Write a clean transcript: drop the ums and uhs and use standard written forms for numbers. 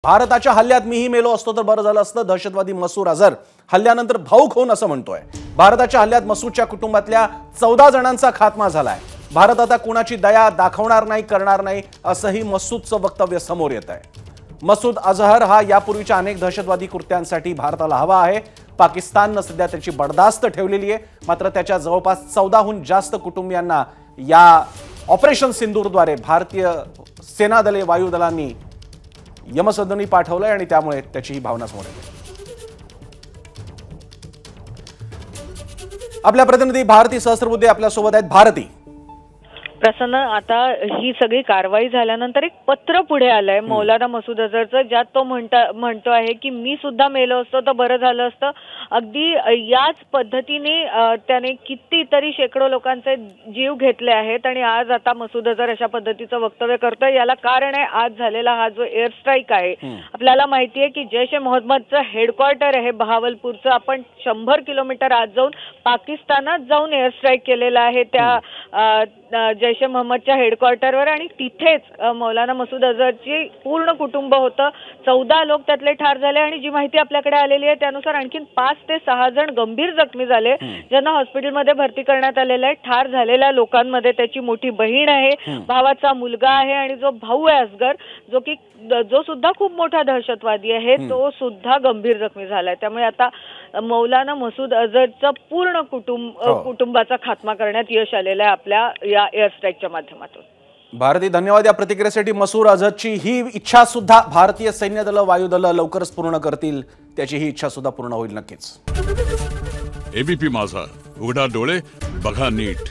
भारताच्या हल्ल्यात मीही मेलो असतो तर बरं झालं असतं, दहशतवादी मसूद अझर हल्ल्यानंतर भाऊक होऊन असं म्हणतोय। भारताच्या हल्ल्यात मसूदच्या कुटुंबातल्या 14 जणांचा खात्मा झालाय। भारत आता कुणाची दया दाखवणार नाही, करणार नाही असंही मसूदचं वक्तव्य समोर येत आहे। मसूद अझहर हा यापूर्वीच्या अनेक दहशतवादी कृत्यांसाठी भारताला हवा आहे। पाकिस्तानने सध्या त्याची बडदास्त ठेवलेली आहे, मात्र त्याच्या जवळपास 14हून जास्त कुटुंबियांना या ऑपरेशन सिंदूरद्वारे भारतीय सेना दले वायुदलांनी यमसदनी पाठवलंय आणि त्यामुळे त्याची ही भावना समोर येते। आपल्या प्रतिनिधी भारती सहस्त्रबुद्धे आपल्या सोबत आहेत। भारती, प्रसन्न, आता ही सगळी कारवाई झाल्यानंतर एक पत्र पुढे आलंय मौलाना मसूद अझरचं, ज्यात तो म्हणतो आहे की मी सुद्धा मेलो असतो तर बरं झालं असतं। अगदी याच पद्धतीने त्याने कितीतरी शेकडो लोकांचे जीव घेतले आहेत आणि आज आता मसूद अझर अशा पद्धतीचं वक्तव्य करतोय। याला कारण आहे आज झालेला हा जो एअर स्ट्राईक आहे। आपल्याला माहिती आहे की जैश ए मोहम्मदचं हेडक्वार्टर आहे बहावलपूरचं, आपण 100 किलोमीटर आत जाऊन पाकिस्तानात जाऊन एअर स्ट्राईक केलेला आहे त्या जैश ए मोहम्मदच्या हेडक्वार्टरवर, आणि तिथेच मौलाना मसूद अझरची पूर्ण कुटुंब होतं। 14 लोक त्यातले ठार झाले आणि जी माहिती आपल्याकडे आलेली आहे त्यानुसार आणखीन 5 ते 6 जण गंभीर जखमी झाले, ज्यांना हॉस्पिटलमध्ये भरती करण्यात आलेलं आहे। ठार झालेल्या लोकांमध्ये त्याची मोठी बहीण आहे, भावाचा मुलगा आहे आणि जो भाऊ आहे असगर, जो सुद्धा खूप मोठा दहशतवादी आहे, तो सुद्धा गंभीर जखमी झालाय। त्यामुळे आता मौलाना मसूद अझरचं पूर्ण कुटुंबाचा खात्मा करण्यात यश आलेलं आहे आपल्या या एअर स्ट्राईकच्या माध्यमातून। भारती, धन्यवाद या प्रतिक्रियेसाठी। मसूद अझरची ही इच्छा सुद्धा भारतीय सैन्य दल वायुदल लवकरच पूर्ण करतील, त्याची ही इच्छा सुद्धा पूर्ण होईल नक्कीच। एबीपी माझा, उघडा डोळे बघा नीट।